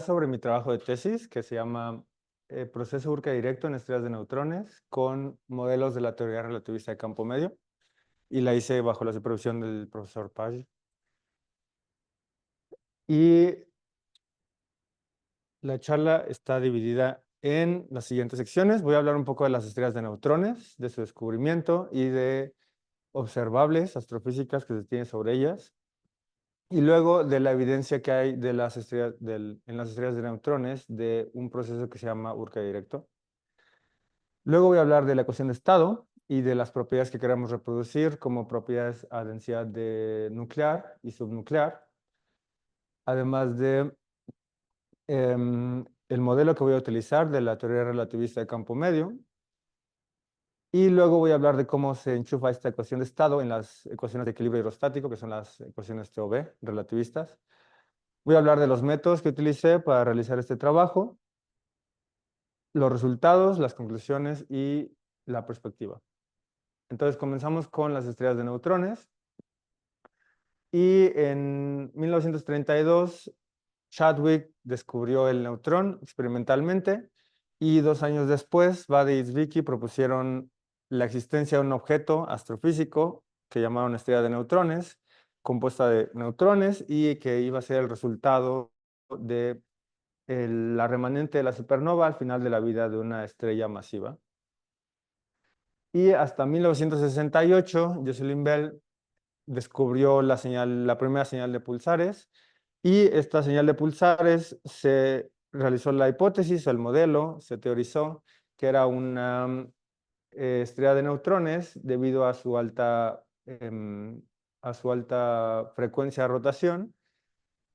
sobre mi trabajo de tesis que se llama Proceso Urca Directo en estrellas de neutrones con modelos de la teoría relativista de campo medio, y la hice bajo la supervisión del profesor Page. Y la charla está dividida en las siguientes secciones. Voy a hablar un poco de las estrellas de neutrones, de su descubrimiento y de observables astrofísicas que se tienen sobre ellas. Y luego de la evidencia que hay de las estrellas, en las estrellas de neutrones de un proceso que se llama Urca directo. Luego voy a hablar de la ecuación de estado y de las propiedades que queremos reproducir como propiedades a densidad de nuclear y subnuclear, además de el modelo que voy a utilizar de la teoría relativista de campo medio. Y luego voy a hablar de cómo se enchufa esta ecuación de estado en las ecuaciones de equilibrio hidrostático, que son las ecuaciones TOB relativistas. Voy a hablar de los métodos que utilicé para realizar este trabajo, los resultados, las conclusiones y la perspectiva. Entonces comenzamos con las estrellas de neutrones. Y en 1932, Chadwick descubrió el neutrón experimentalmente, y 2 años después, Bade y Zwicky propusieron la existencia de un objeto astrofísico que llamaron estrella de neutrones, compuesta de neutrones, y que iba a ser el resultado de la remanente de la supernova al final de la vida de una estrella masiva. Y hasta 1968, Jocelyn Bell descubrió la primera señal de pulsares, y esta señal de pulsares se realizó la hipótesis, el modelo, se teorizó que era una estrella de neutrones debido a su alta frecuencia de rotación.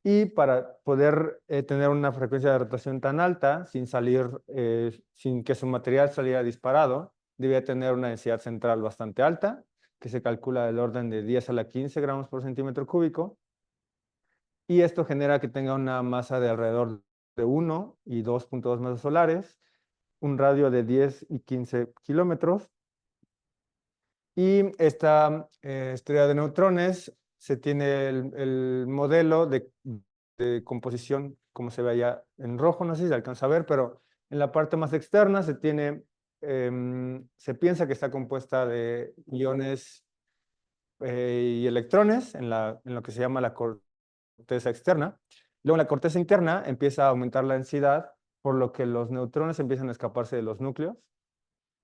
Y para poder tener una frecuencia de rotación tan alta, sin que su material saliera disparado, debía tener una densidad central bastante alta, que se calcula del orden de 10 a la 15 gramos por centímetro cúbico. Y esto genera que tenga una masa de alrededor de 1 y 2.2 masas solares, un radio de 10 y 15 kilómetros. Y esta estrella de neutrones se tiene el modelo de composición, como se ve allá en rojo, no sé si se alcanza a ver, pero en la parte más externa se piensa que está compuesta de iones y electrones en lo que se llama la corteza externa. Luego en la corteza interna empieza a aumentar la densidad, por lo que los neutrones empiezan a escaparse de los núcleos.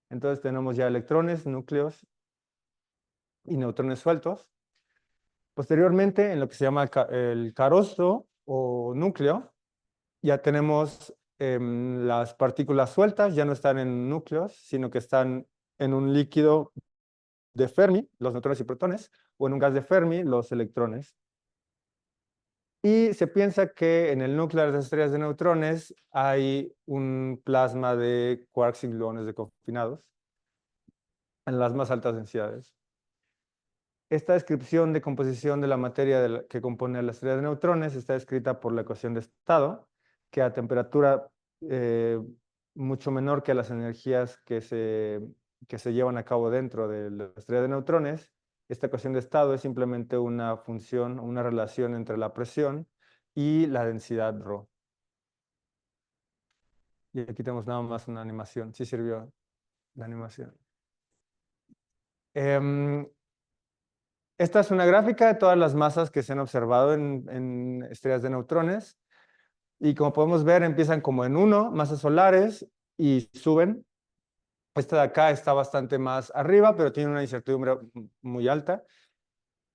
Entonces tenemos ya electrones, núcleos y neutrones sueltos. Posteriormente, en lo que se llama el carozo o núcleo, ya tenemos las partículas sueltas, ya no están en núcleos, sino que están en un líquido de Fermi, los neutrones y protones, o en un gas de Fermi, los electrones. Y se piensa que en el núcleo de las estrellas de neutrones hay un plasma de quarks y gluones de confinados en las más altas densidades. Esta descripción de composición de la materia que compone la estrella de neutrones está descrita por la ecuación de estado, que a temperatura mucho menor que las energías que se llevan a cabo dentro de la estrella de neutrones, esta ecuación de estado es simplemente una función, una relación entre la presión y la densidad ρ. Y aquí tenemos nada más una animación. Sí sirvió la animación. Esta es una gráfica de todas las masas que se han observado en estrellas de neutrones. Y como podemos ver, empiezan como en 1, masas solares, y suben. Esta de acá está bastante más arriba, pero tiene una incertidumbre muy alta.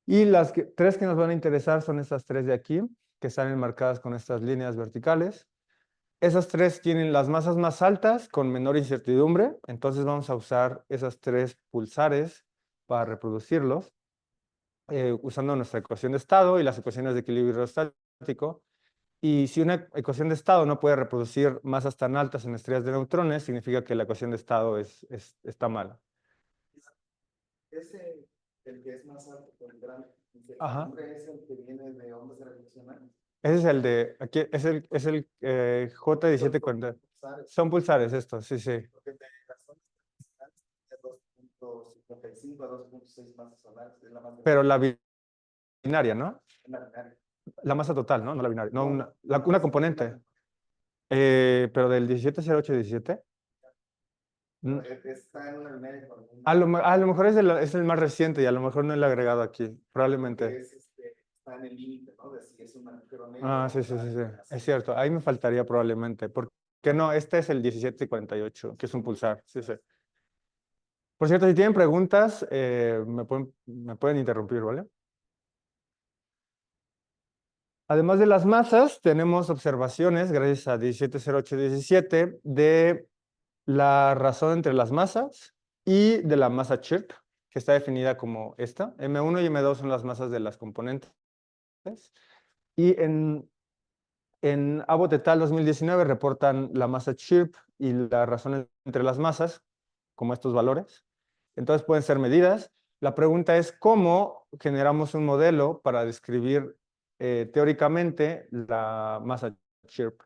Y las tres que nos van a interesar son estas 3 de aquí, que están enmarcadas con estas líneas verticales. Esas 3 tienen las masas más altas con menor incertidumbre, entonces vamos a usar esas 3 pulsares para reproducirlos, usando nuestra ecuación de estado y las ecuaciones de equilibrio hidrostático. Y si una ecuación de estado no puede reproducir masas tan altas en estrellas de neutrones, significa que la ecuación de estado está mala. Ese, el que es más alto, el gran Ajá. incertidumbre, es el que viene de ondas gravitacionales. Ese es el de, aquí es el J1740. Son pulsares estos, sí, sí. Porque de las ondas gravitacionales es 2.55 a 2.6 masas solares. Es la más Pero la binaria, ¿no? la binaria. La masa total, ¿no? No la binaria. No, No, una componente. Pero del 1708-17. Está en una binaria con un A lo mejor es el más reciente y a lo mejor no lo he agregado aquí, que probablemente. está en el límite, ¿no? De si es un agujero negro Ah, o sí, sí, está sí, en sí. la Es cierto, ahí me faltaría probablemente. Porque no, este es el 1748, que es un pulsar. Sí, sí. Por cierto, si tienen preguntas, me pueden interrumpir, ¿vale? Además de las masas, tenemos observaciones, gracias a 1708-17, de la razón entre las masas y de la masa Chirp, que está definida como esta. M1 y M2 son las masas de las componentes. Y en Abbott et al. 2019 reportan la masa Chirp y la razón entre las masas, como estos valores. Entonces pueden ser medidas. La pregunta es cómo generamos un modelo para describir teóricamente la masa Chirp.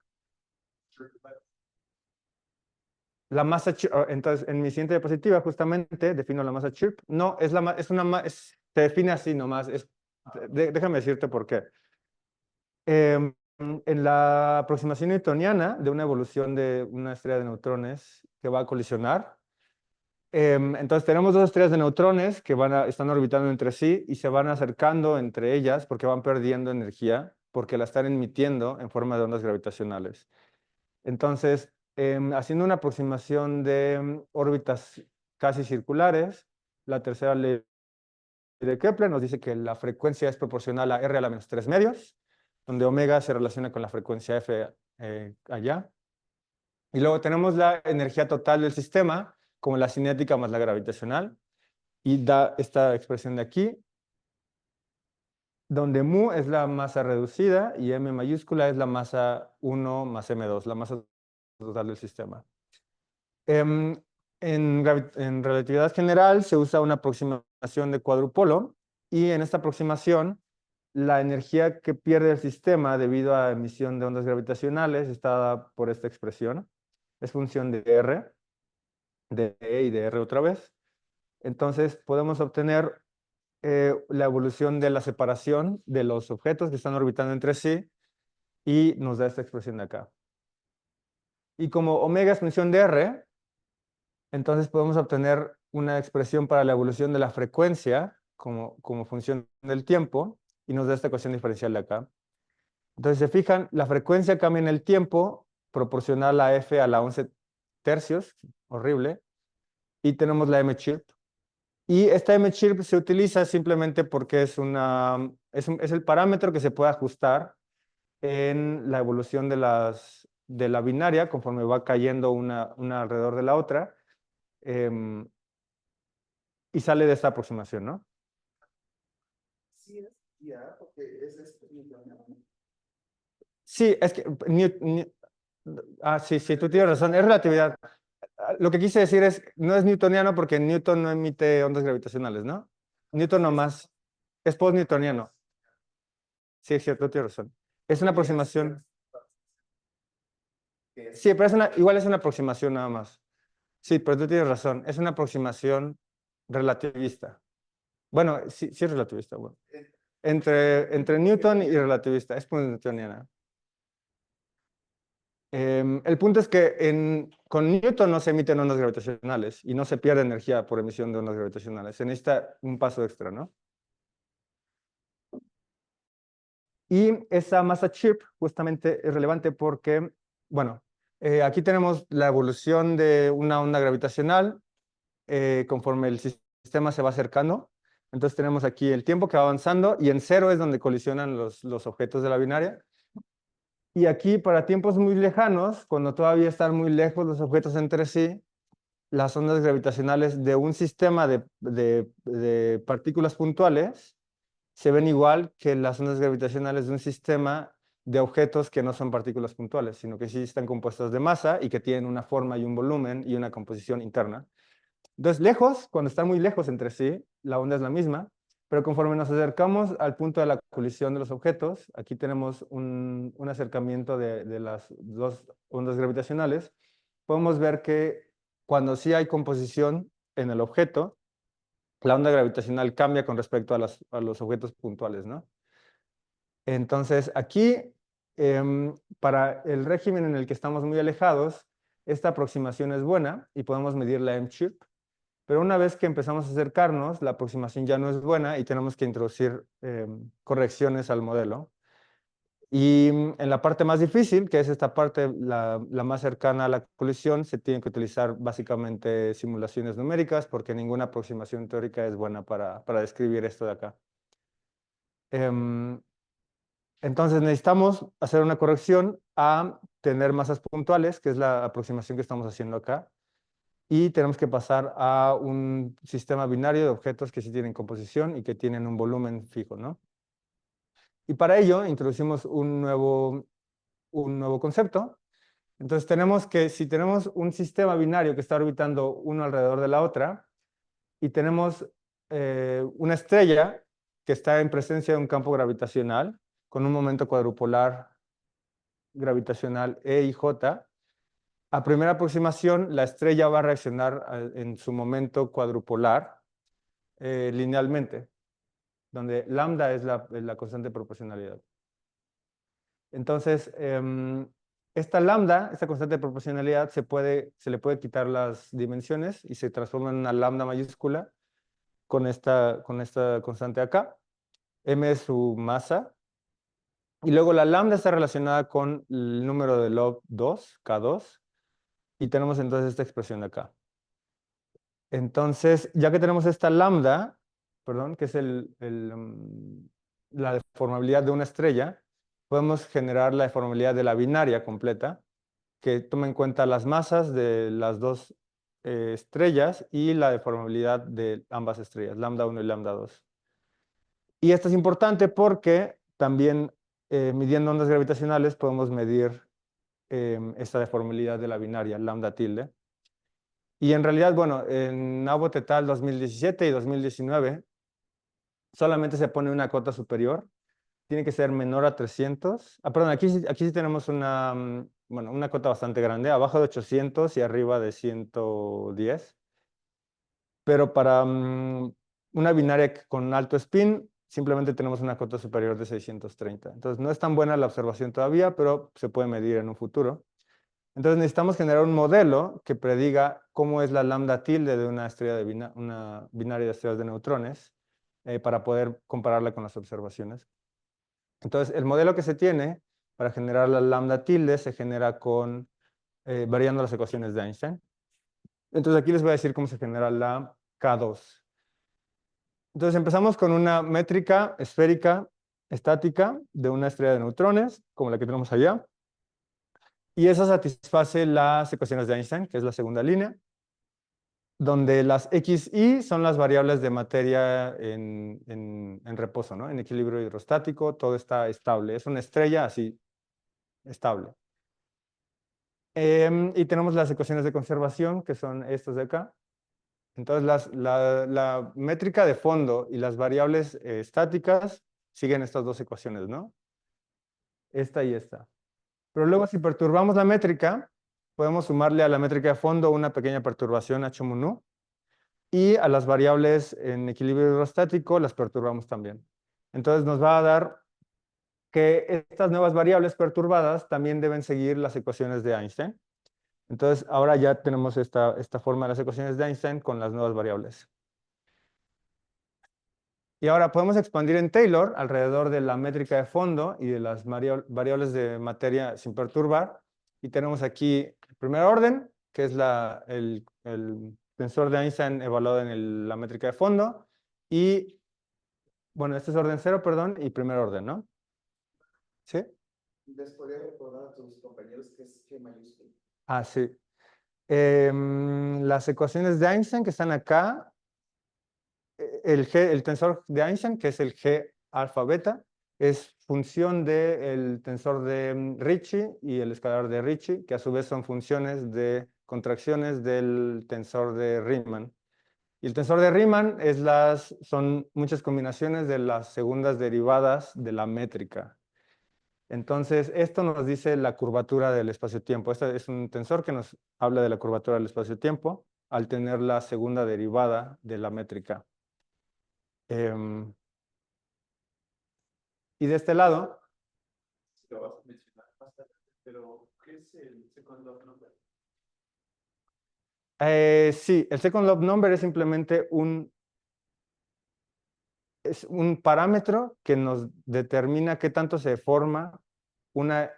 La masa Chirp, entonces en mi siguiente diapositiva justamente defino la masa Chirp. No, se define así nomás. Déjame decirte por qué. En la aproximación newtoniana de una evolución de una estrella de neutrones que va a colisionar, entonces tenemos dos estrellas de neutrones que están orbitando entre sí y se van acercando entre ellas porque van perdiendo energía, porque la están emitiendo en forma de ondas gravitacionales. Entonces, haciendo una aproximación de órbitas casi circulares, la tercera ley de Kepler nos dice que la frecuencia es proporcional a R a la menos 3 medios, donde omega se relaciona con la frecuencia F allá. Y luego tenemos la energía total del sistema, como la cinética más la gravitacional, y da esta expresión de aquí, donde mu es la masa reducida y m mayúscula es la masa 1 más m2, la masa total del sistema. En relatividad general se usa una aproximación de cuadrupolo y en esta aproximación la energía que pierde el sistema debido a emisión de ondas gravitacionales está dada por esta expresión. Es función de R, de E y de R otra vez. Entonces podemos obtener la evolución de la separación de los objetos que están orbitando entre sí y nos da esta expresión de acá. Y como omega es función de R, entonces podemos obtener una expresión para la evolución de la frecuencia como función del tiempo y nos da esta ecuación diferencial de acá. Entonces, se fijan, la frecuencia cambia en el tiempo proporcional a f a la 11 tercios, horrible, y tenemos la m-chirp. Y esta m-chirp se utiliza simplemente porque es el parámetro que se puede ajustar en la evolución de la binaria conforme va cayendo una alrededor de la otra. Y sale de esta aproximación, ¿no? Sí, ya, porque es newtoniano. Sí, es que sí, tú tienes razón, es relatividad. Lo que quise decir es, no es newtoniano porque Newton no emite ondas gravitacionales, ¿no? Newton nomás es post-newtoniano. Sí, es cierto, tienes razón. Es una aproximación. Sí, pero igual es una aproximación nada más. Sí, pero tú tienes razón, es una aproximación relativista. Bueno, sí, sí es relativista, bueno. Entre Newton y relativista, es post-newtoniana. El punto es que con Newton no se emiten ondas gravitacionales y no se pierde energía por emisión de ondas gravitacionales. Se necesita un paso extra, ¿no? Y esa masa Chirp justamente es relevante porque, bueno, aquí tenemos la evolución de una onda gravitacional conforme el sistema se va acercando. Entonces tenemos aquí el tiempo que va avanzando y en cero es donde colisionan los objetos de la binaria. Y aquí para tiempos muy lejanos, cuando todavía están muy lejos los objetos entre sí, las ondas gravitacionales de un sistema de partículas puntuales se ven igual que las ondas gravitacionales de un sistema de objetos que no son partículas puntuales, sino que sí están compuestos de masa y que tienen una forma y un volumen y una composición interna. Entonces, lejos, cuando están muy lejos entre sí, la onda es la misma, pero conforme nos acercamos al punto de la colisión de los objetos, aquí tenemos un acercamiento de las dos ondas gravitacionales, podemos ver que cuando sí hay composición en el objeto, la onda gravitacional cambia con respecto a los objetos puntuales, ¿no? Entonces, aquí Para el régimen en el que estamos muy alejados, esta aproximación es buena y podemos medir la M-chip. Pero una vez que empezamos a acercarnos, la aproximación ya no es buena y tenemos que introducir correcciones al modelo. Y en la parte más difícil, que es esta parte, la más cercana a la colisión, se tienen que utilizar básicamente simulaciones numéricas porque ninguna aproximación teórica es buena para describir esto de acá. Entonces necesitamos hacer una corrección a tener masas puntuales, que es la aproximación que estamos haciendo acá. Y tenemos que pasar a un sistema binario de objetos que sí tienen composición y que tienen un volumen fijo, ¿no? Y para ello introducimos un nuevo concepto. Entonces tenemos que, si tenemos un sistema binario que está orbitando uno alrededor de la otra, y tenemos una estrella que está en presencia de un campo gravitacional, con un momento cuadrupolar gravitacional E y J, a primera aproximación, la estrella va a reaccionar en su momento cuadrupolar linealmente, donde lambda es la constante de proporcionalidad. Entonces, esta lambda, esta constante de proporcionalidad, se le puede quitar las dimensiones y se transforma en una lambda mayúscula con esta constante acá. M es su masa. Y luego la lambda está relacionada con el número de log 2, K2. Y tenemos entonces esta expresión de acá. Entonces, ya que tenemos esta lambda, perdón, que es la deformabilidad de una estrella, podemos generar la deformabilidad de la binaria completa, que toma en cuenta las masas de las dos estrellas y la deformabilidad de ambas estrellas, lambda 1 y lambda 2. Y esto es importante porque también midiendo ondas gravitacionales podemos medir esta deformabilidad de la binaria, lambda tilde. Y en realidad, bueno, en Abbott et al. 2017 y 2019 solamente se pone una cota superior. Tiene que ser menor a 300. Perdón, aquí sí tenemos bueno, una cota bastante grande, abajo de 800 y arriba de 110. Pero para una binaria con alto spin, simplemente tenemos una cota superior de 630. Entonces, no es tan buena la observación todavía, pero se puede medir en un futuro. Entonces necesitamos generar un modelo que prediga cómo es la lambda tilde de una estrella una binaria de estrellas de neutrones para poder compararla con las observaciones. Entonces el modelo que se tiene para generar la lambda tilde se genera variando las ecuaciones de Einstein. Entonces aquí les voy a decir cómo se genera la K2. Entonces empezamos con una métrica esférica estática de una estrella de neutrones, como la que tenemos allá. Y esa satisface las ecuaciones de Einstein, que es la segunda línea, donde las x, y son las variables de materia en reposo, ¿no? En equilibrio hidrostático, todo está estable. Es una estrella así, estable. Y tenemos las ecuaciones de conservación, que son estas de acá. Entonces, la métrica de fondo y las variables estáticas siguen estas dos ecuaciones, ¿no? Esta y esta. Pero luego, si perturbamos la métrica, podemos sumarle a la métrica de fondo una pequeña perturbación H mu, y a las variables en equilibrio hidrostático las perturbamos también. Entonces nos va a dar que estas nuevas variables perturbadas también deben seguir las ecuaciones de Einstein. Entonces ahora ya tenemos esta forma de las ecuaciones de Einstein con las nuevas variables. Y ahora podemos expandir en Taylor alrededor de la métrica de fondo y de las variables de materia sin perturbar. Y tenemos aquí el primer orden, que es el tensor de Einstein evaluado en la métrica de fondo. Y, bueno, este es orden cero, perdón, y primer orden, ¿no? ¿Sí? ¿Les podría recordar a tus compañeros qué es G mayúscula? Ah, sí. Las ecuaciones de Einstein que están acá, el tensor de Einstein, que es el G alfa beta, es función del tensor de Ricci y el escalar de Ricci, que a su vez son funciones de contracciones del tensor de Riemann. Y el tensor de Riemann son muchas combinaciones de las segundas derivadas de la métrica. Entonces, esto nos dice la curvatura del espacio-tiempo. Este es un tensor que nos habla de la curvatura del espacio-tiempo al tener la segunda derivada de la métrica. Y de este lado, Lo vas a mencionar. Pero, ¿qué es el second log number? Sí, el second log number es simplemente es un parámetro que nos determina qué tanto se forma una,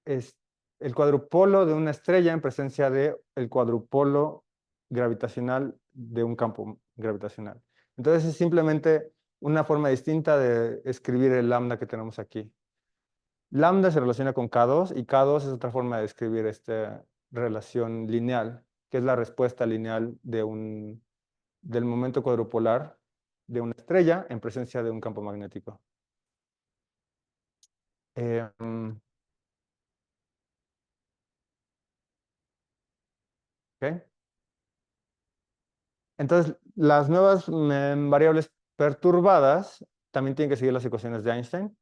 el cuadrupolo de una estrella en presencia del cuadrupolo gravitacional de un campo gravitacional. Entonces es simplemente una forma distinta de escribir el lambda que tenemos aquí. Lambda se relaciona con K2 y K2 es otra forma de escribir esta relación lineal, que es la respuesta lineal del momento cuadrupolar de una estrella en presencia de un campo magnético. ¿Ok? Entonces, las nuevas variables perturbadas también tienen que seguir las ecuaciones de Einstein.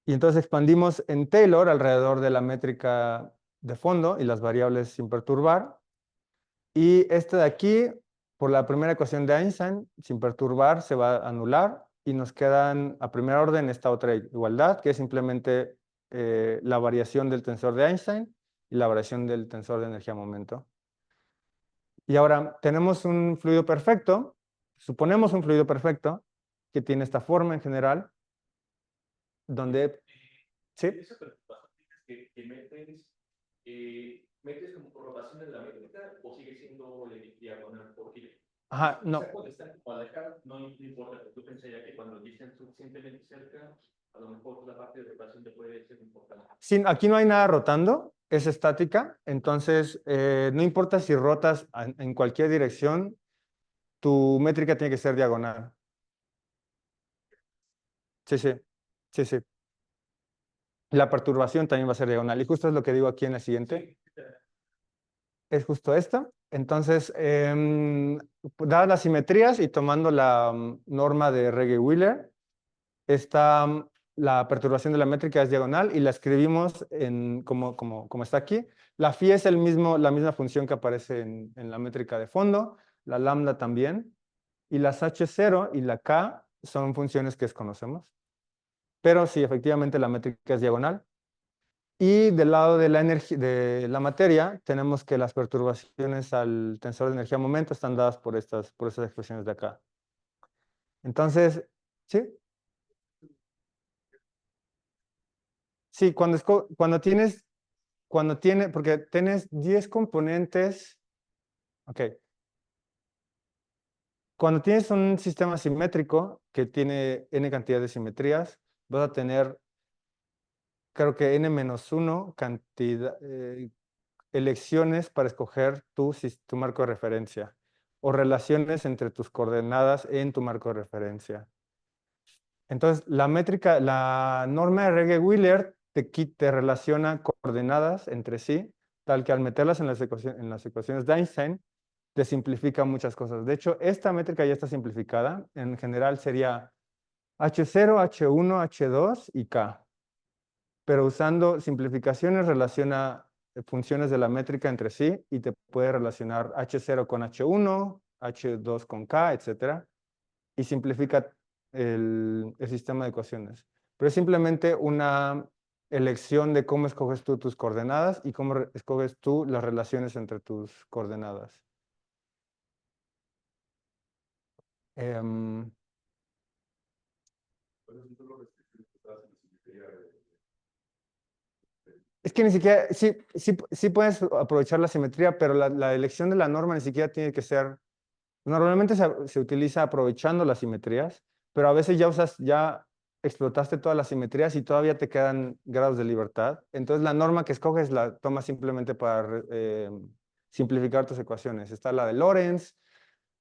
Y entonces expandimos en Taylor alrededor de la métrica de fondo y las variables sin perturbar. Y este de aquí, por la primera ecuación de Einstein, sin perturbar, se va a anular y nos quedan a primera orden esta otra igualdad, que es simplemente la variación del tensor de Einstein y la variación del tensor de energía-momento. Y ahora tenemos un fluido perfecto, suponemos un fluido perfecto que tiene esta forma en general, donde... ¿Sí? Esa preocupación metes como rotación en la métrica o sigue siendo diagonal, porque Ajá, no. cuando están como alejados, no importa, pero tú pensarías que cuando están suficientemente cerca, a lo mejor la parte de rotación te puede ser importante. Sí, aquí no hay nada rotando, es estática, entonces no importa si rotas en cualquier dirección, tu métrica tiene que ser diagonal. Sí, sí, sí, sí. La perturbación también va a ser diagonal, y justo es lo que digo aquí en la siguiente. Es justo esta. Entonces, dadas las simetrías y tomando la norma de Regge-Wheeler, la perturbación de la métrica es diagonal y la escribimos como está aquí. La phi es la misma función que aparece en la métrica de fondo, la lambda también, y las h0 y la k son funciones que desconocemos. Pero sí, efectivamente la métrica es diagonal. Y del lado de de la materia, tenemos que las perturbaciones al tensor de energía-momento están dadas por estas expresiones de acá. Entonces, ¿sí? Sí, porque tienes 10 componentes, ok. Cuando tienes un sistema simétrico que tiene n cantidad de simetrías, vas a tener, creo que n-1 elecciones para escoger tu marco de referencia o relaciones entre tus coordenadas en tu marco de referencia. Entonces, la norma de Regge-Wheeler te relaciona coordenadas entre sí, tal que al meterlas en las ecuaciones de Einstein, te simplifica muchas cosas. De hecho, esta métrica ya está simplificada. En general sería H0, H1, H2 y K. Pero usando simplificaciones relaciona funciones de la métrica entre sí y te puede relacionar H0 con H1, H2 con K, etc. Y simplifica el sistema de ecuaciones. Pero es simplemente una elección de cómo escoges tú tus coordenadas y cómo escoges tú las relaciones entre tus coordenadas. Em, Es que ni siquiera, sí puedes aprovechar la simetría, pero la elección de la norma ni siquiera tiene que ser. Normalmente se utiliza aprovechando las simetrías, pero a veces ya explotaste todas las simetrías y todavía te quedan grados de libertad. Entonces la norma que escoges la tomas simplemente para simplificar tus ecuaciones. Está la de Lorentz,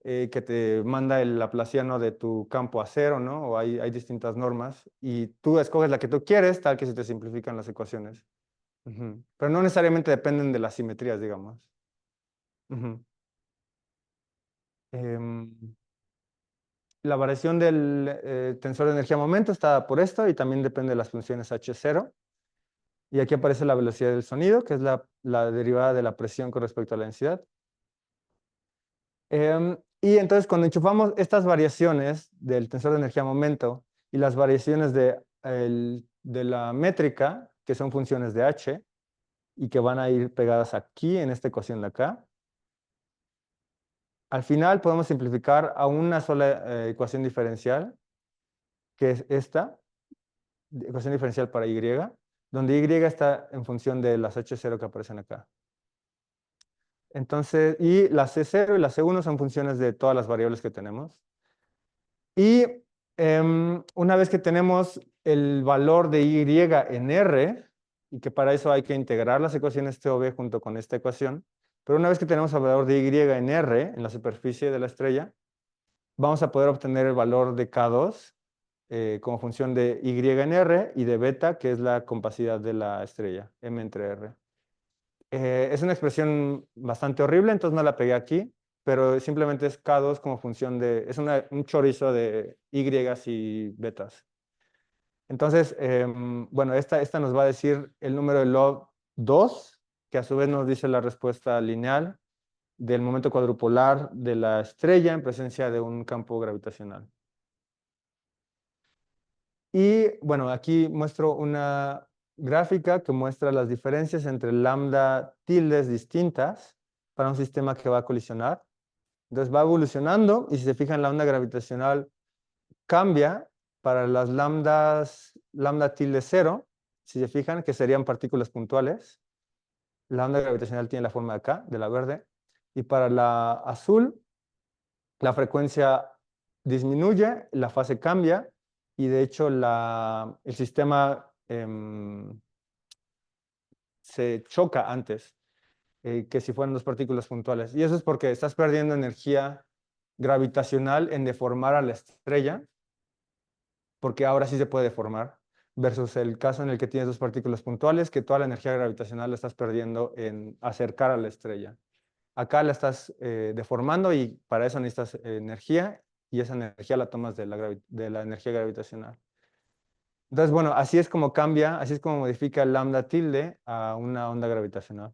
que te manda el laplaciano de tu campo a cero, ¿no? O hay distintas normas y tú escoges la que tú quieres, tal que se te simplifican las ecuaciones. Pero no necesariamente dependen de las simetrías, digamos. Ujú. Em, la variación del tensor de energía-momento está por esto y también depende de las funciones H0. Y aquí aparece la velocidad del sonido, que es la derivada de la presión con respecto a la densidad. Y entonces cuando enchufamos estas variaciones del tensor de energía-momento y las variaciones de la métrica, que son funciones de h, y que van a ir pegadas aquí, en esta ecuación de acá. Al final podemos simplificar a una sola ecuación diferencial, que es esta, ecuación diferencial para y, donde y está en función de las h0 que aparecen acá. Entonces, y la c0 y la c1 son funciones de todas las variables que tenemos. Y una vez que tenemos el valor de y en R, y que para eso hay que integrar las ecuaciones T o B junto con esta ecuación, pero una vez que tenemos el valor de y en R, en la superficie de la estrella, vamos a poder obtener el valor de K2 como función de y en R y de beta, que es la compacidad de la estrella, M entre R. Es una expresión bastante horrible, entonces no la pegué aquí, pero simplemente es K2 como función de, es un chorizo de Y y betas. Entonces, bueno, esta nos va a decir el número de log 2, que a su vez nos dice la respuesta lineal del momento cuadrupolar de la estrella en presencia de un campo gravitacional. Y bueno, aquí muestro una gráfica que muestra las diferencias entre lambda tildes distintas para un sistema que va a colisionar. Entonces va evolucionando y si se fijan la onda gravitacional cambia para las lambda tilde 0, si se fijan que serían partículas puntuales. La onda gravitacional tiene la forma de acá, de la verde. Y para la azul, la frecuencia disminuye, la fase cambia y de hecho el sistema se choca antes que si fueran dos partículas puntuales. Y eso es porque estás perdiendo energía gravitacional en deformar a la estrella, porque ahora sí se puede deformar, versus el caso en el que tienes dos partículas puntuales, que toda la energía gravitacional la estás perdiendo en acercar a la estrella. Acá la estás deformando y para eso necesitas energía y esa energía la tomas de la energía gravitacional. Entonces, bueno, así es como cambia, así es como modifica el lambda tilde a una onda gravitacional.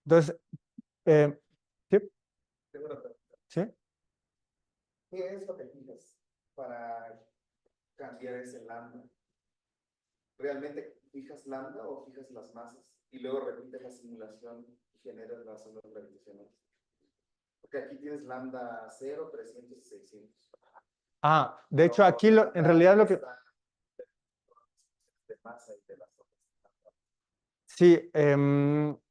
Entonces, ¿sí? Tengo una pregunta. ¿Sí? ¿Qué es lo que fijas para cambiar ese lambda? ¿Realmente fijas lambda o fijas las masas? Y luego repites la simulación y generas las ondas gravitacionales. Porque aquí tienes lambda 0, 300 y 600. Ah, de hecho aquí en realidad lo que... De masa y de las ondas. Sí,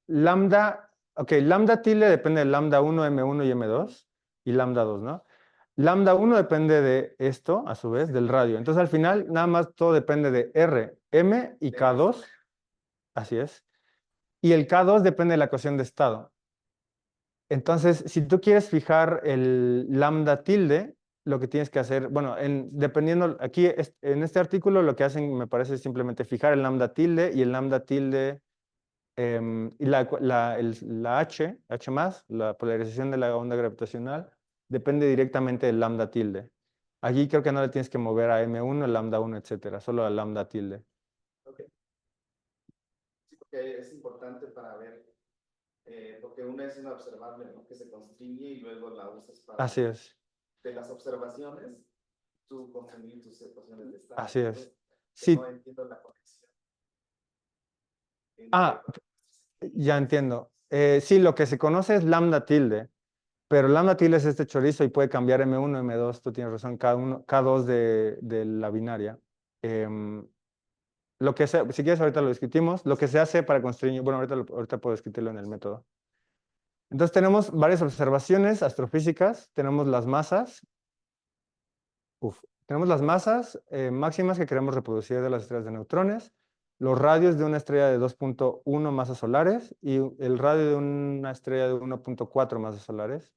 lambda, ok, lambda tilde depende de lambda 1, M1 y M2 y lambda 2, ¿no? Lambda 1 depende de esto, a su vez, del radio. Entonces, al final, nada más todo depende de R, M y K2. Así es. Y el K2 depende de la ecuación de estado. Entonces, si tú quieres fijar el lambda tilde, lo que tienes que hacer, bueno, dependiendo, aquí en este artículo lo que hacen, me parece, es simplemente fijar el lambda tilde y el lambda tilde y la H más, la polarización de la onda gravitacional, depende directamente del lambda tilde. Allí creo que no le tienes que mover a M1, lambda 1, etcétera, solo a lambda tilde. Ok. Sí, porque es importante para ver, porque una es una observable, ¿no? Que se constriñe y luego la usas para... Así es. De las observaciones, tú construir tus ecuaciones de estado. Así es. Que Sí. no entiendo la conexión. Ah, ya entiendo. Sí, lo que se conoce es lambda tilde, pero lambda tilde es este chorizo y puede cambiar M1, M2, tú tienes razón, K2 de la binaria. Si quieres ahorita lo discutimos, lo que se hace para construir, bueno, ahorita puedo discutirlo en el método. Entonces tenemos varias observaciones astrofísicas, tenemos las masas, máximas que queremos reproducir de las estrellas de neutrones, los radios de una estrella de 2.1 masas solares y el radio de una estrella de 1.4 masas solares.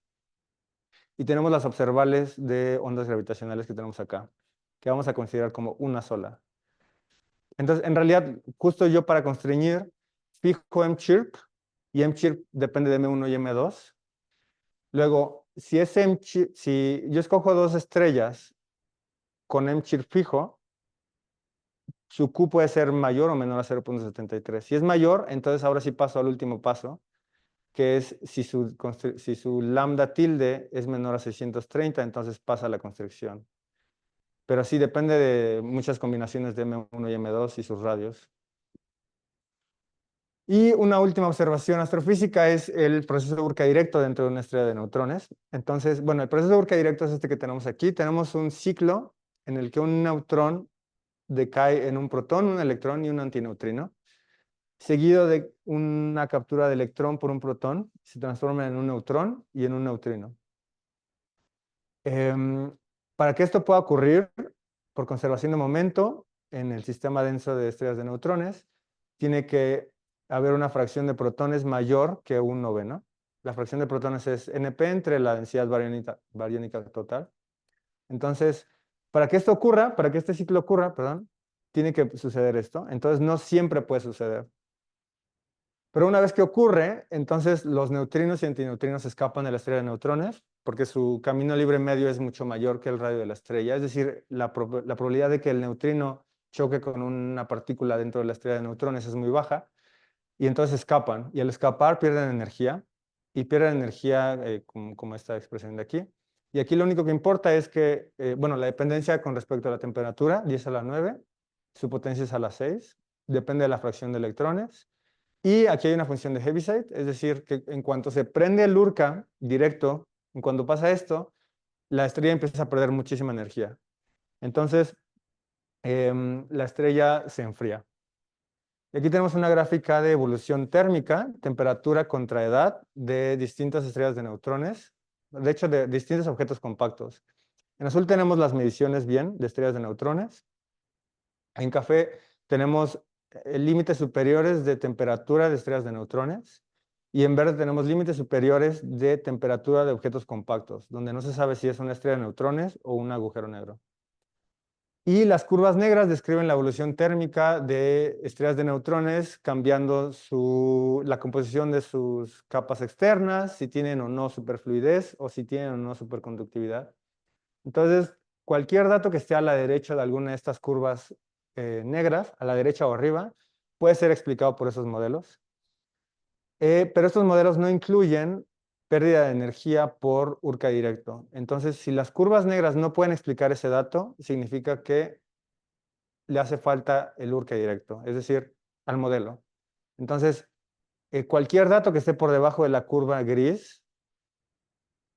Y tenemos las observables de ondas gravitacionales que tenemos acá, que vamos a considerar como una sola. Entonces, en realidad, justo yo para constreñir, fijo mchirp, y mchirp depende de M1 y M2. Luego, si yo escojo dos estrellas con mchirp fijo, su Q puede ser mayor o menor a 0.73. Si es mayor, entonces ahora sí paso al último paso, que es si su lambda tilde es menor a 630, entonces pasa a la constricción. pero sí depende de muchas combinaciones de M1 y M2 y sus radios. Y una última observación astrofísica es el proceso de Urca directo dentro de una estrella de neutrones. Entonces, bueno, el proceso de Urca directo es este que tenemos aquí. Tenemos un ciclo en el que un neutrón decae en un protón, un electrón y un antineutrino, seguido de una captura de electrón por un protón, se transforma en un neutrón y en un neutrino. Para que esto pueda ocurrir, por conservación de momento, en el sistema denso de estrellas de neutrones, tiene que haber una fracción de protones mayor que un noveno. La fracción de protones es NP entre la densidad bariónica total. Entonces, para que esto ocurra, para que este ciclo ocurra, perdón, tiene que suceder esto. Entonces, no siempre puede suceder. Pero una vez que ocurre, entonces los neutrinos y antineutrinos escapan de la estrella de neutrones porque su camino libre medio es mucho mayor que el radio de la estrella. Es decir, la probabilidad de que el neutrino choque con una partícula dentro de la estrella de neutrones es muy baja y entonces escapan. Y al escapar pierden energía y pierden energía como esta expresión de aquí. Y aquí lo único que importa es que, bueno, la dependencia con respecto a la temperatura, 10 a la 9, su potencia es a la 6, depende de la fracción de electrones. Y aquí hay una función de Heaviside, es decir, que en cuanto se prende el Urca directo, en cuanto pasa esto, la estrella empieza a perder muchísima energía. Entonces, la estrella se enfría. Y aquí tenemos una gráfica de evolución térmica, temperatura contra edad de distintas estrellas de neutrones, de hecho, de distintos objetos compactos. En azul tenemos las mediciones bien de estrellas de neutrones. En café tenemos límites superiores de temperatura de estrellas de neutrones. Y en verde tenemos límites superiores de temperatura de objetos compactos, donde no se sabe si es una estrella de neutrones o un agujero negro. Y las curvas negras describen la evolución térmica de estrellas de neutrones, cambiando la composición de sus capas externas, si tienen o no superfluidez o si tienen o no superconductividad. Entonces, cualquier dato que esté a la derecha de alguna de estas curvas negras, a la derecha o arriba, puede ser explicado por esos modelos. Pero estos modelos no incluyen pérdida de energía por Urca directo. Entonces, si las curvas negras no pueden explicar ese dato, significa que le hace falta el Urca directo, es decir, al modelo. Entonces, cualquier dato que esté por debajo de la curva gris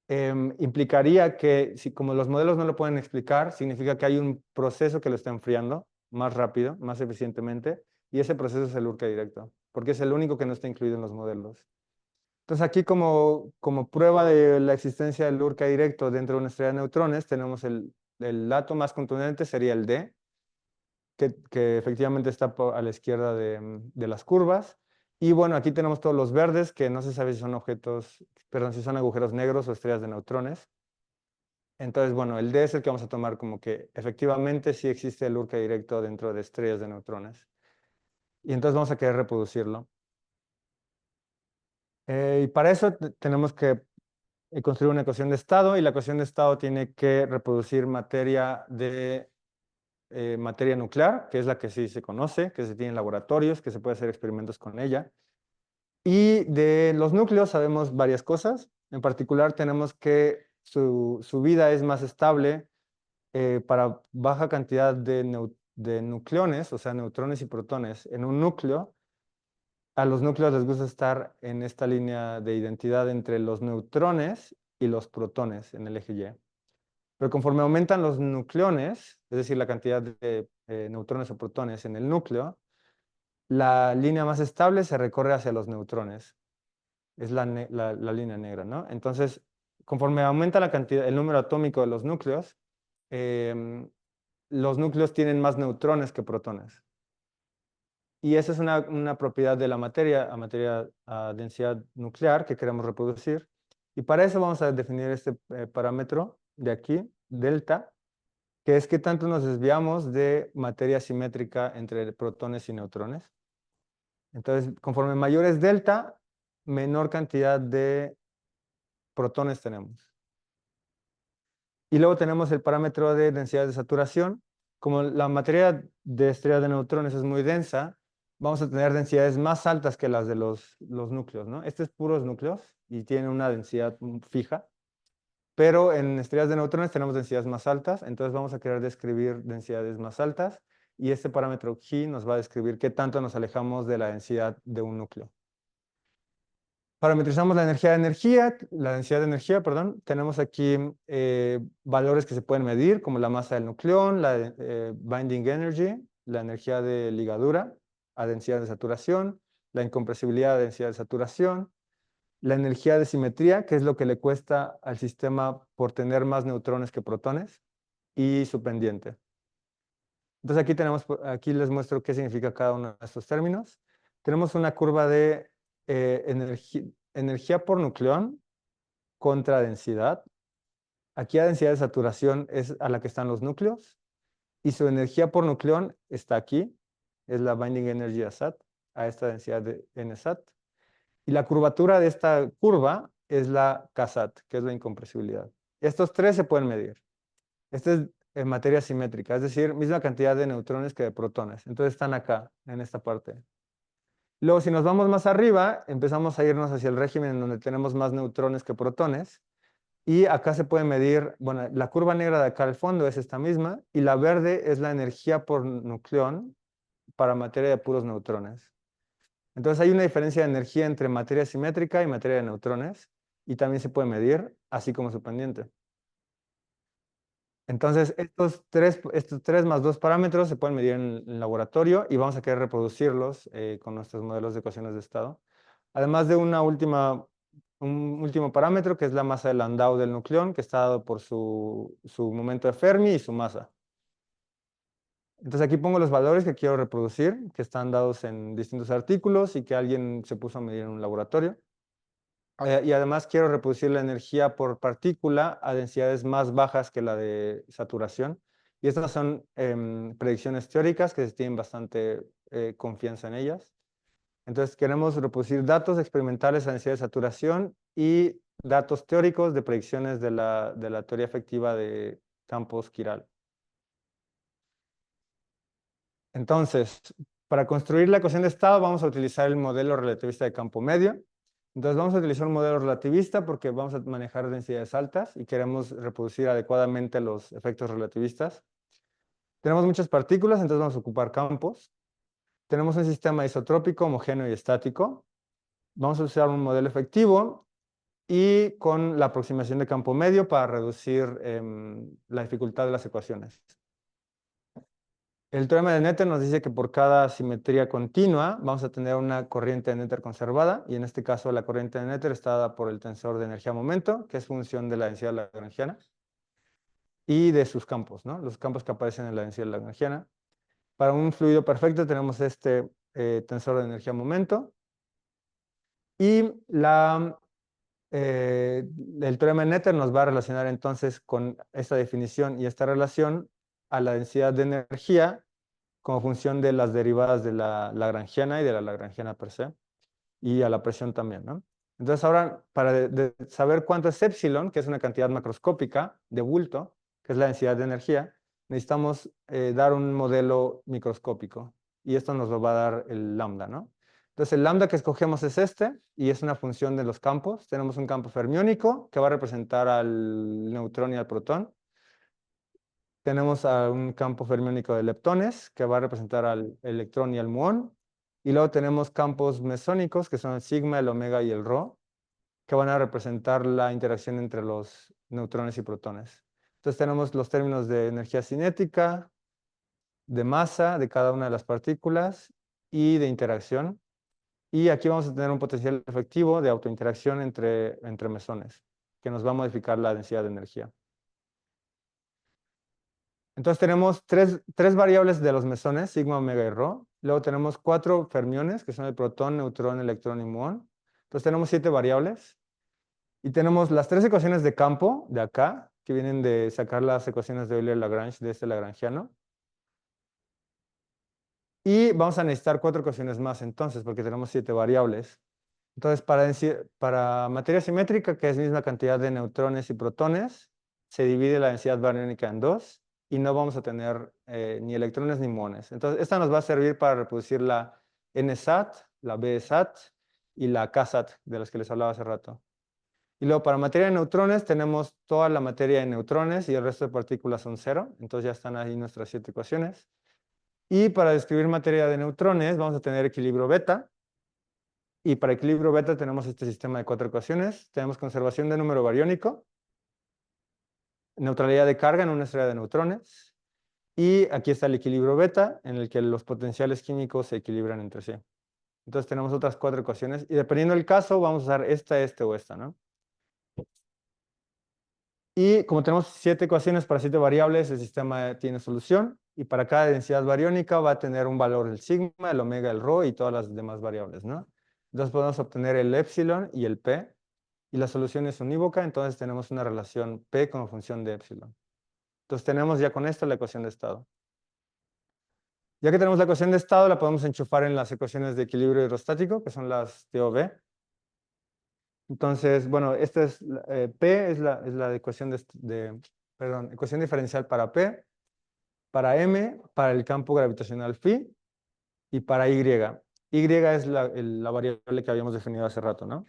implicaría que, si como los modelos no lo pueden explicar, significa que hay un proceso que lo está enfriando más rápido, más eficientemente, y ese proceso es el Urca directo, porque es el único que no está incluido en los modelos. Entonces aquí como prueba de la existencia del Urca directo dentro de una estrella de neutrones, tenemos el dato más contundente sería el D, que efectivamente está a la izquierda de las curvas. Y bueno, aquí tenemos todos los verdes, que no se sabe si son objetos, perdón, si son agujeros negros o estrellas de neutrones. Entonces, bueno, el D es el que vamos a tomar como que efectivamente sí existe el Urca directo dentro de estrellas de neutrones. Y entonces vamos a querer reproducirlo. Y para eso tenemos que construir una ecuación de estado, y la ecuación de estado tiene que reproducir materia materia nuclear, que es la que sí se conoce, que se tiene en laboratorios, que se puede hacer experimentos con ella. Y de los núcleos sabemos varias cosas. En particular tenemos que su vida es más estable para baja cantidad de nucleones, o sea, neutrones y protones en un núcleo. A los núcleos les gusta estar en esta línea de identidad entre los neutrones y los protones en el eje Y. Pero conforme aumentan los nucleones, es decir, la cantidad de neutrones o protones en el núcleo, la línea más estable se recorre hacia los neutrones. Es la línea negra, ¿no? Entonces, conforme aumenta la cantidad, el número atómico de los núcleos tienen más neutrones que protones. Y esa es una propiedad de la materia, a densidad nuclear que queremos reproducir. Y para eso vamos a definir este parámetro de aquí, delta, que es qué tanto nos desviamos de materia simétrica entre protones y neutrones. Entonces, conforme mayor es delta, menor cantidad de protones tenemos. Y luego tenemos el parámetro de densidad de saturación. Como la materia de estrellas de neutrones es muy densa, vamos a tener densidades más altas que las de los núcleos, ¿no? Este es puros núcleos y tiene una densidad fija. pero en estrellas de neutrones tenemos densidades más altas, entonces vamos a querer describir densidades más altas, y este parámetro G nos va a describir qué tanto nos alejamos de la densidad de un núcleo. Parametrizamos la densidad de energía, perdón. Tenemos aquí valores que se pueden medir, como la masa del nucleón, la binding energy, la energía de ligadura a densidad de saturación, la incompresibilidad a densidad de saturación, la energía de simetría, que es lo que le cuesta al sistema por tener más neutrones que protones, y su pendiente. Entonces aquí les muestro qué significa cada uno de estos términos. Tenemos una curva de energía por nucleón contra densidad. Aquí la densidad de saturación es a la que están los núcleos, y su energía por nucleón está aquí, es la binding energy a SAT, a esta densidad de NSAT. Y la curvatura de esta curva es la KSAT, que es la incompresibilidad. Estos tres se pueden medir. Esta es en materia simétrica, es decir, misma cantidad de neutrones que de protones. Entonces están acá, en esta parte. Luego, si nos vamos más arriba, empezamos a irnos hacia el régimen en donde tenemos más neutrones que protones. Y acá se puede medir, bueno, la curva negra de acá al fondo es esta misma, y la verde es la energía por nucleón para materia de puros neutrones. Entonces hay una diferencia de energía entre materia simétrica y materia de neutrones, y también se puede medir, así como su pendiente. Entonces, estos tres más dos parámetros se pueden medir en el laboratorio, y vamos a querer reproducirlos con nuestros modelos de ecuaciones de estado. Además de un último parámetro, que es la masa de Landau del nucleón, que está dado por su momento de Fermi y su masa. Entonces aquí pongo los valores que quiero reproducir, que están dados en distintos artículos y que alguien se puso a medir en un laboratorio. Y además quiero reproducir la energía por partícula a densidades más bajas que la de saturación. Y estas son predicciones teóricas que se tienen bastante confianza en ellas. Entonces queremos reproducir datos experimentales a densidad de saturación y datos teóricos de predicciones de la teoría efectiva de campos quiral. Entonces, para construir la ecuación de estado vamos a utilizar el modelo relativista de campo medio. Entonces vamos a utilizar un modelo relativista porque vamos a manejar densidades altas y queremos reproducir adecuadamente los efectos relativistas. Tenemos muchas partículas, entonces vamos a ocupar campos. Tenemos un sistema isotrópico, homogéneo y estático. Vamos a usar un modelo efectivo y con la aproximación de campo medio para reducir la dificultad de las ecuaciones. El teorema de Noether nos dice que por cada simetría continua vamos a tener una corriente de Noether conservada, y en este caso la corriente de Noether está dada por el tensor de energía-momento, que es función de la densidad lagrangiana, y de sus campos, ¿no? Los campos que aparecen en la densidad lagrangiana. Para un fluido perfecto tenemos este tensor de energía-momento, y el teorema de Noether nos va a relacionar entonces con esta definición y esta relación a la densidad de energía como función de las derivadas de la lagrangiana y de la lagrangiana per se, y a la presión también, ¿no? Entonces ahora, para saber cuánto es epsilon, que es una cantidad macroscópica de bulto, que es la densidad de energía, necesitamos dar un modelo microscópico, y esto nos lo va a dar el lambda, ¿no? Entonces el lambda que escogemos es este, y es una función de los campos. Tenemos un campo fermiónico que va a representar al neutrón y al protón. Tenemos a un campo fermiónico de leptones, que va a representar al electrón y al muón. Y luego tenemos campos mesónicos, que son el sigma, el omega y el rho, que van a representar la interacción entre los neutrones y protones. Entonces tenemos los términos de energía cinética, de masa de cada una de las partículas y de interacción. Y aquí vamos a tener un potencial efectivo de autointeracción entre mesones, que nos va a modificar la densidad de energía. Entonces tenemos tres variables de los mesones, sigma, omega y rho. Luego tenemos 4 fermiones, que son el protón, neutrón, electrón y muón. Entonces tenemos 7 variables. Y tenemos las 3 ecuaciones de campo de acá, que vienen de sacar las ecuaciones de Euler-Lagrange de este lagrangiano. Y vamos a necesitar 4 ecuaciones más entonces, porque tenemos 7 variables. Entonces para materia simétrica, que es misma cantidad de neutrones y protones, se divide la densidad bariónica en 2. Y no vamos a tener ni electrones ni muones. Entonces, esta nos va a servir para reproducir la NSAT, la BSAT y la KSAT, de las que les hablaba hace rato. Y luego para materia de neutrones tenemos toda la materia de neutrones y el resto de partículas son cero. Entonces ya están ahí nuestras 7 ecuaciones. Y para describir materia de neutrones vamos a tener equilibrio beta. Y para equilibrio beta tenemos este sistema de 4 ecuaciones. Tenemos conservación de número bariónico, neutralidad de carga en una estrella de neutrones. Y aquí está el equilibrio beta, en el que los potenciales químicos se equilibran entre sí. Entonces tenemos otras 4 ecuaciones. Y dependiendo del caso, vamos a usar esta, este o esta, ¿no? Y como tenemos 7 ecuaciones para 7 variables, el sistema tiene solución. Y para cada densidad bariónica va a tener un valor el sigma, el omega, el rho y todas las demás variables, ¿no? Entonces podemos obtener el epsilon y el p. Y la solución es unívoca, entonces tenemos una relación p como función de epsilon. Entonces tenemos ya con esto la ecuación de estado. Ya que tenemos la ecuación de estado, la podemos enchufar en las ecuaciones de equilibrio hidrostático, que son las TOB. Entonces, bueno, esta es P es la ecuación perdón, ecuación diferencial para P, para M, para el campo gravitacional phi y para Y. Y es la variable que habíamos definido hace rato, ¿no?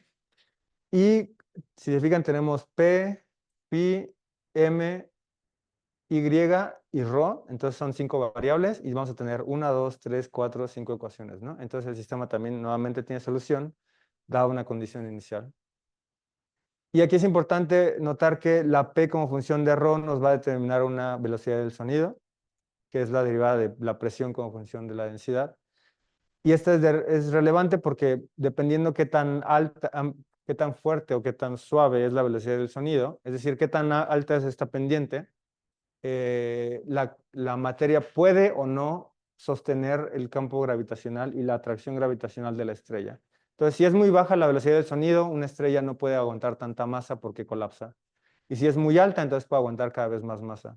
Y si se fijan, tenemos P, phi, M, Y y ρ, entonces son 5 variables y vamos a tener 1, 2, 3, 4, 5 ecuaciones, ¿no? Entonces el sistema también nuevamente tiene solución, dada una condición inicial. Y aquí es importante notar que la P como función de ρ nos va a determinar una velocidad del sonido, que es la derivada de la presión como función de la densidad. Y esta es relevante porque dependiendo qué tan alta, qué tan fuerte o qué tan suave es la velocidad del sonido, es decir, qué tan alta es esta pendiente, la materia puede o no sostener el campo gravitacional y la atracción gravitacional de la estrella. Entonces, si es muy baja la velocidad del sonido, una estrella no puede aguantar tanta masa porque colapsa. Y si es muy alta, entonces puede aguantar cada vez más masa.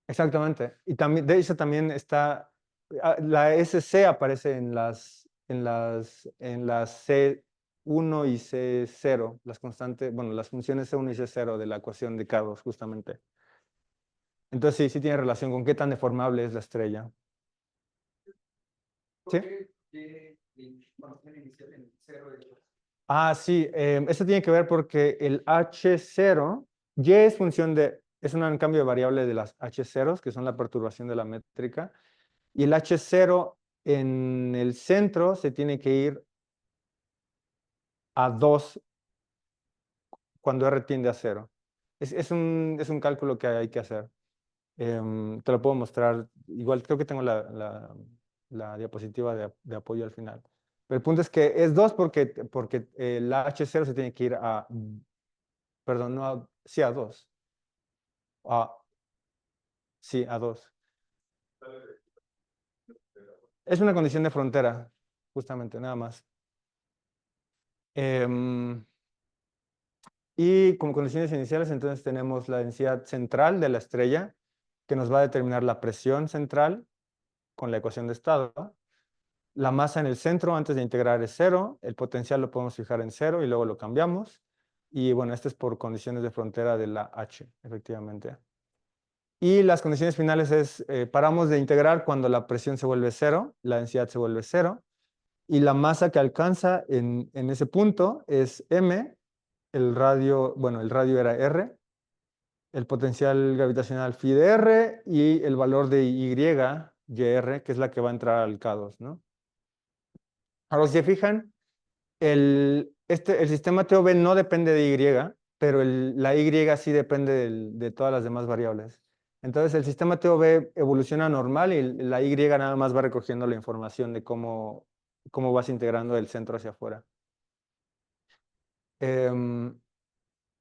Exactamente. Y también, de hecho, también está, la SC aparece en las C1 y C0, las constantes, bueno, las funciones C1 y C0 de la ecuación de K2, justamente. Entonces sí tiene relación con qué tan deformable es la estrella. ¿Sí? Ah, sí, eso tiene que ver porque el H0, Y es función es un cambio de variable de las H0s, que son la perturbación de la métrica, y el H0 en el centro se tiene que ir a 2 cuando R tiende a 0. Es un cálculo que hay que hacer. Te lo puedo mostrar. Igual creo que tengo la diapositiva de apoyo al final. Pero el punto es que es 2 porque la H0 se tiene que ir perdón, no sí, a 2. Sí, a 2. Es una condición de frontera, justamente, nada más. Y como condiciones iniciales, entonces tenemos la densidad central de la estrella, que nos va a determinar la presión central con la ecuación de estado. La masa en el centro antes de integrar es 0, el potencial lo podemos fijar en 0 y luego lo cambiamos. Y bueno, este es por condiciones de frontera de la H, efectivamente. Y las condiciones finales es, paramos de integrar cuando la presión se vuelve 0, la densidad se vuelve 0, y la masa que alcanza en ese punto es m, el radio era r, el potencial gravitacional phi de r y el valor de y, yr, que es la que va a entrar al K2, ¿no? Ahora, si se fijan, el sistema TOB no depende de y, pero la y sí depende de todas las demás variables. Entonces, el sistema TOB evoluciona normal y la y nada más va recogiendo la información de cómo vas integrando del centro hacia afuera.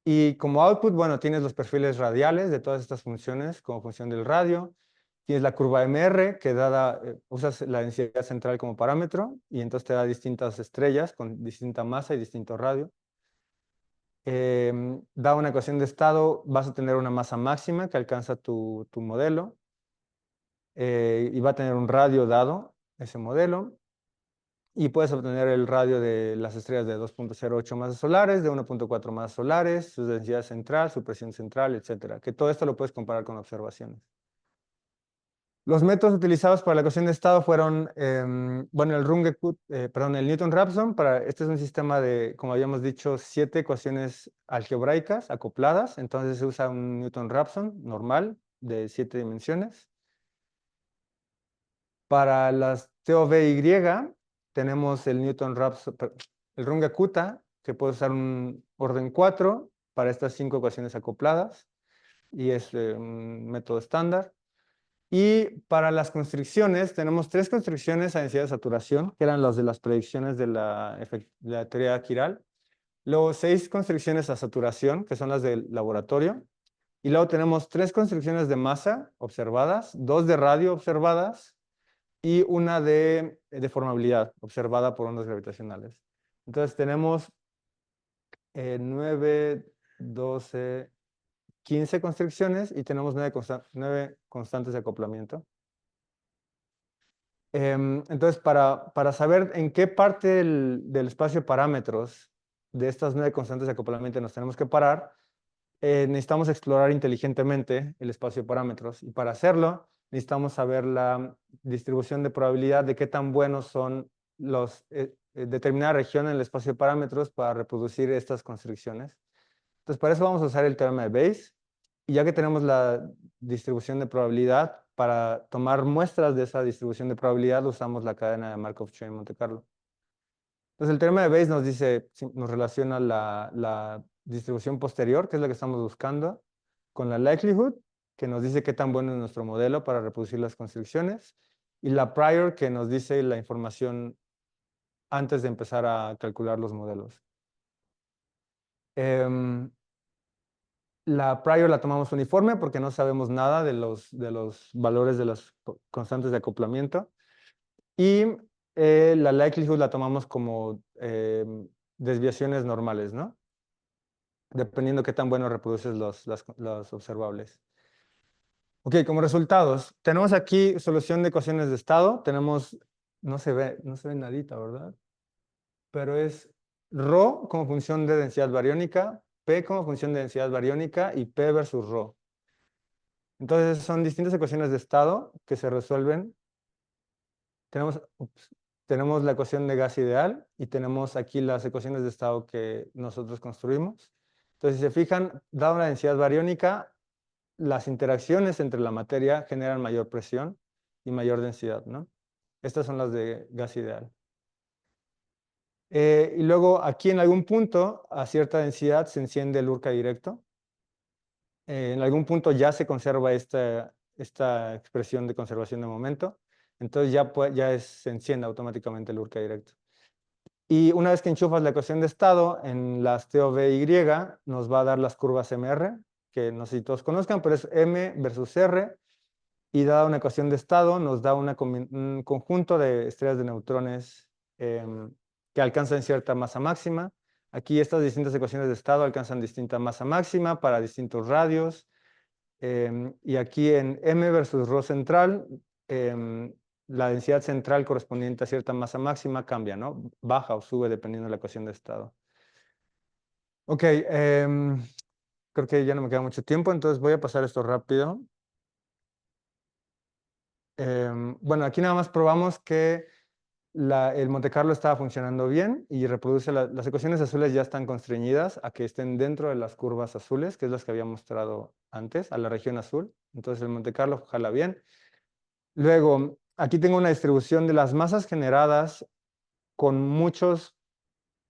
Y como output, bueno, tienes los perfiles radiales de todas estas funciones como función del radio. Tienes la curva MR que usas la densidad central como parámetro y entonces te da distintas estrellas con distinta masa y distinto radio. Da una ecuación de estado, vas a tener una masa máxima que alcanza tu modelo y va a tener un radio dado ese modelo. Y puedes obtener el radio de las estrellas de 2.08 masas solares, de 1.4 masas solares, su densidad central, su presión central, etcétera. Que todo esto lo puedes comparar con observaciones. Los métodos utilizados para la ecuación de estado fueron, bueno, el Newton-Raphson. Este es un sistema de, como habíamos dicho, 7 ecuaciones algebraicas acopladas. Entonces se usa un Newton-Raphson normal de 7 dimensiones. Para las TOV-Y tenemos el Newton-Raphson, el Runge-Kutta, que puede usar un orden 4 para estas 5 ecuaciones acopladas. Y es un método estándar. Y para las constricciones, tenemos 3 constricciones a densidad de saturación, que eran las de las predicciones de la teoría Chiral. Luego 6 constricciones a saturación, que son las del laboratorio. Y luego tenemos 3 constricciones de masa observadas, 2 de radio observadas y una de deformabilidad observada por ondas gravitacionales. Entonces tenemos 9, 12, 15 constricciones y tenemos 9 constantes de acoplamiento. Entonces, para saber en qué parte del espacio de parámetros de estas 9 constantes de acoplamiento nos tenemos que parar, necesitamos explorar inteligentemente el espacio de parámetros. Y para hacerlo, necesitamos saber la distribución de probabilidad de qué tan buenos son determinada región en el espacio de parámetros para reproducir estas constricciones. Entonces, para eso vamos a usar el teorema de Bayes. Y ya que tenemos la distribución de probabilidad, para tomar muestras de esa distribución de probabilidad, usamos la cadena de Markov-Chain Monte Carlo. Entonces, el teorema de Bayes nos dice, nos relaciona la distribución posterior, que es la que estamos buscando, con la likelihood, que nos dice qué tan bueno es nuestro modelo para reproducir las constricciones, y la prior, que nos dice la información antes de empezar a calcular los modelos. La prior la tomamos uniforme porque no sabemos nada de los valores de las constantes de acoplamiento. Y la likelihood la tomamos como desviaciones normales, ¿no? Dependiendo qué tan bueno reproduces los observables. Ok, como resultados, tenemos aquí solución de ecuaciones de estado. Tenemos, no se ve nadita, ¿verdad? Pero es ρ como función de densidad bariónica, P como función de densidad bariónica y P versus ρ. Entonces son distintas ecuaciones de estado que se resuelven. Tenemos la ecuación de gas ideal y tenemos aquí las ecuaciones de estado que nosotros construimos. Entonces, si se fijan, dada una densidad bariónica, las interacciones entre la materia generan mayor presión y mayor densidad, ¿no? Estas son las de gas ideal. Y luego aquí en algún punto, a cierta densidad, se enciende el Urca directo. En algún punto ya se conserva esta expresión de conservación de momento. Entonces se enciende automáticamente el Urca directo. Y una vez que enchufas la ecuación de estado en las TOV-Y, nos va a dar las curvas MR, que no sé si todos conozcan, pero es M versus R. Y dada una ecuación de estado, nos da un conjunto de estrellas de neutrones que alcanzan cierta masa máxima. Aquí estas distintas ecuaciones de estado alcanzan distinta masa máxima para distintos radios. Y aquí en M versus ρ central, la densidad central correspondiente a cierta masa máxima cambia, ¿no? Baja o sube dependiendo de la ecuación de estado. Ok, creo que ya no me queda mucho tiempo, entonces voy a pasar esto rápido. Bueno, aquí nada más probamos que el Monte Carlo estaba funcionando bien y reproduce las ecuaciones azules ya están constreñidas a que estén dentro de las curvas azules, que es las que había mostrado antes, a la región azul. Entonces el Monte Carlo jala bien. Luego, aquí tengo una distribución de las masas generadas con muchos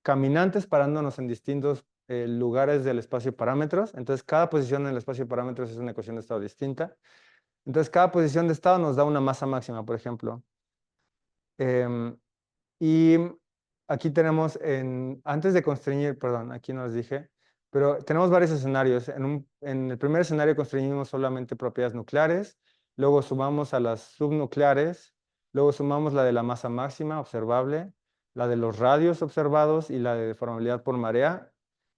caminantes parándonos en distintos lugares del espacio de parámetros. Entonces cada posición en el espacio de parámetros es una ecuación de estado distinta. Entonces cada posición de estado nos da una masa máxima, por ejemplo. Y aquí tenemos, antes de constreñir, perdón, aquí no les dije, pero tenemos varios escenarios. En el primer escenario constreñimos solamente propiedades nucleares, luego sumamos a las subnucleares, luego sumamos la de la masa máxima observable, la de los radios observados y la de deformabilidad por marea,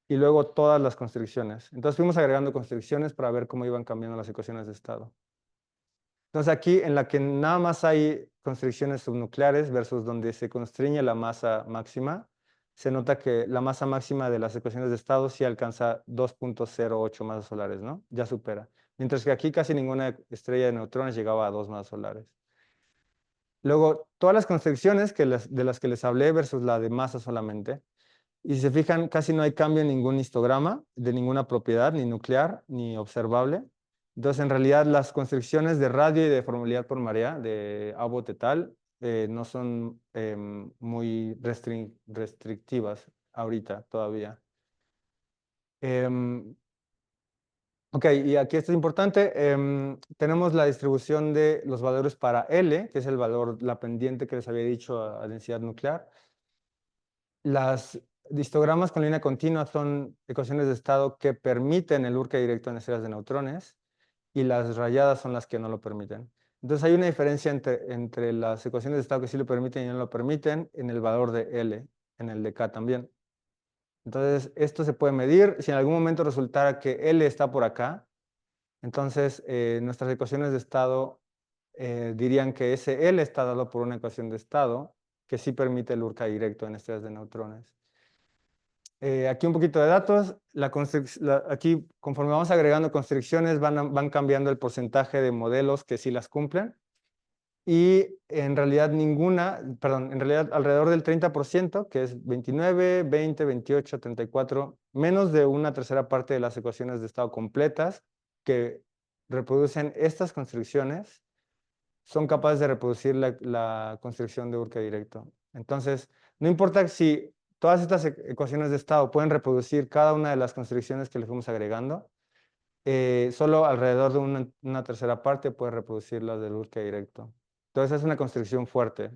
y luego todas las constricciones. Entonces fuimos agregando constricciones para ver cómo iban cambiando las ecuaciones de estado. Entonces aquí en la que nada más hay constricciones subnucleares versus donde se constriñe la masa máxima, se nota que la masa máxima de las ecuaciones de estado sí alcanza 2.08 masas solares, ¿no? Ya supera. mientras que aquí casi ninguna estrella de neutrones llegaba a 2 masas solares. Luego, todas las constricciones de las que les hablé versus la de masa solamente. Y si se fijan, casi no hay cambio en ningún histograma de ninguna propiedad, ni nuclear, ni observable. Entonces, en realidad, las constricciones de radio y de formabilidad por marea de Abbott et al. No son muy restrictivas ahorita todavía. Ok, y aquí esto es importante. Tenemos la distribución de los valores para L, que es el valor, la pendiente que les había dicho a densidad nuclear. Las histogramas con línea continua son ecuaciones de estado que permiten el Urca directo en estrellas de neutrones y las rayadas son las que no lo permiten. Entonces hay una diferencia entre las ecuaciones de estado que sí lo permiten y no lo permiten en el valor de L, en el de K también. Entonces esto se puede medir. Si en algún momento resultara que L está por acá, entonces nuestras ecuaciones de estado dirían que ese L está dado por una ecuación de estado que sí permite el Urca directo en estrellas de neutrones. Aquí un poquito de datos. Aquí, conforme vamos agregando constricciones, van cambiando el porcentaje de modelos que sí las cumplen. Y en realidad en realidad alrededor del 30%, que es 29, 20, 28, 34, menos de una tercera parte de las ecuaciones de estado completas que reproducen estas constricciones son capaces de reproducir la constricción de Urca directo. Entonces, no importa si todas estas ecuaciones de estado pueden reproducir cada una de las constricciones que le fuimos agregando, solo alrededor de una tercera parte puede reproducir las del Urca directo. Entonces, es una constricción fuerte.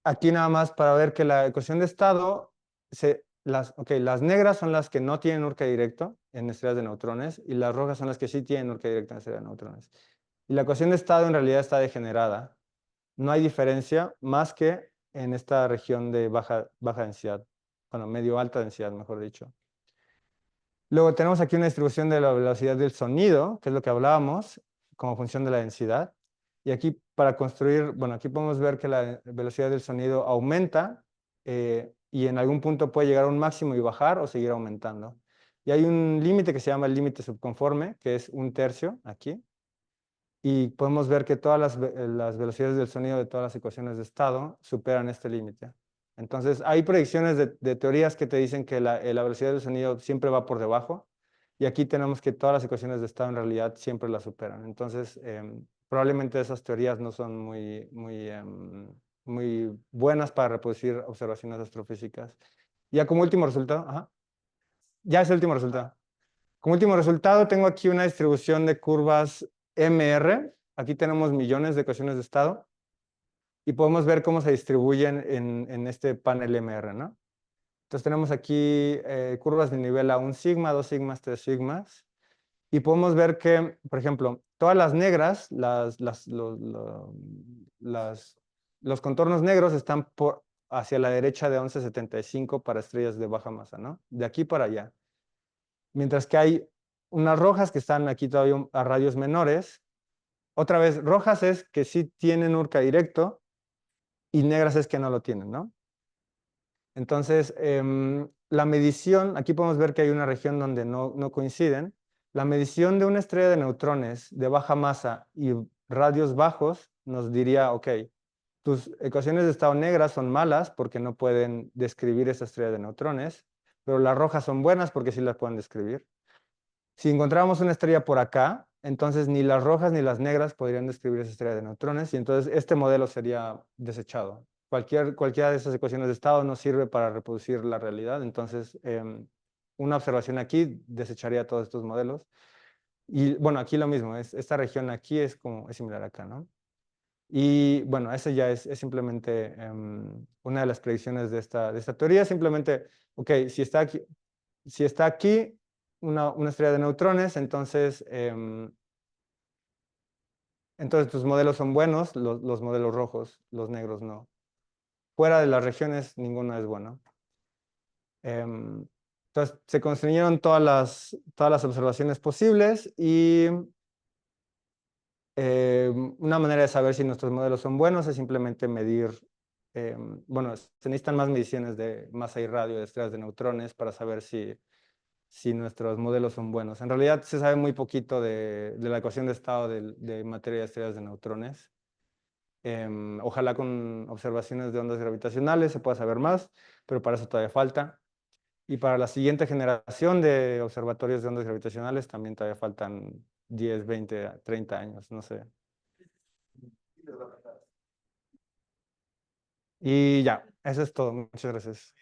Aquí nada más para ver que la ecuación de estado, las negras son las que no tienen Urca directo en estrellas de neutrones y las rojas son las que sí tienen Urca directo en estrellas de neutrones. Y la ecuación de estado en realidad está degenerada. No hay diferencia más que en esta región de baja densidad, bueno, medio alta densidad, mejor dicho. Luego tenemos aquí una distribución de la velocidad del sonido, que es lo que hablábamos, como función de la densidad. Y aquí para construir, bueno, aquí podemos ver que la velocidad del sonido aumenta y en algún punto puede llegar a un máximo y bajar o seguir aumentando. Y hay un límite que se llama el límite subconforme, que es 1/3 aquí. Y podemos ver que todas las velocidades del sonido de todas las ecuaciones de estado superan este límite. Entonces, hay predicciones de teorías que te dicen que la velocidad del sonido siempre va por debajo, y aquí tenemos que todas las ecuaciones de estado en realidad siempre la superan. Entonces, probablemente esas teorías no son muy buenas para reproducir observaciones astrofísicas. Ya como último resultado, ya es el último resultado. Como último resultado, tengo aquí una distribución de curvas MR. Aquí tenemos millones de ecuaciones de estado y podemos ver cómo se distribuyen en este panel MR, ¿no? Entonces tenemos aquí curvas de nivel a 1 sigma, 2 sigmas, 3 sigmas. Y podemos ver que, por ejemplo, todas las negras, los contornos negros están hacia la derecha de 11.75 para estrellas de baja masa, ¿no? De aquí para allá. Mientras que hay unas rojas que están aquí todavía a radios menores. Otra vez, rojas es que sí tienen Urca directo y negras es que no lo tienen, ¿no? Entonces, la medición, aquí podemos ver que hay una región donde no coinciden. La medición de una estrella de neutrones de baja masa y radios bajos nos diría, ok, tus ecuaciones de estado negras son malas porque no pueden describir esa estrella de neutrones, pero las rojas son buenas porque sí las pueden describir. Si encontráramos una estrella por acá, entonces ni las rojas ni las negras podrían describir esa estrella de neutrones y entonces este modelo sería desechado. Cualquiera de esas ecuaciones de estado no sirve para reproducir la realidad, entonces una observación aquí desecharía todos estos modelos. Y bueno, aquí lo mismo, esta región aquí es similar acá, ¿no? Y bueno, esa ya es simplemente una de las predicciones de esta teoría. Simplemente, ok, si está aquí una estrella de neutrones, entonces tus modelos son buenos, los modelos rojos, los negros no. Fuera de las regiones, ninguno es bueno. Entonces, se construyeron todas las observaciones posibles y una manera de saber si nuestros modelos son buenos es simplemente medir, bueno, se necesitan más mediciones de masa y radio de estrellas de neutrones para saber si si nuestros modelos son buenos. En realidad se sabe muy poquito de la ecuación de estado de materia de estrellas de neutrones. Ojalá con observaciones de ondas gravitacionales se pueda saber más, pero para eso todavía falta. Y para la siguiente generación de observatorios de ondas gravitacionales también todavía faltan 10, 20, 30 años, no sé. Y ya, eso es todo. Muchas gracias.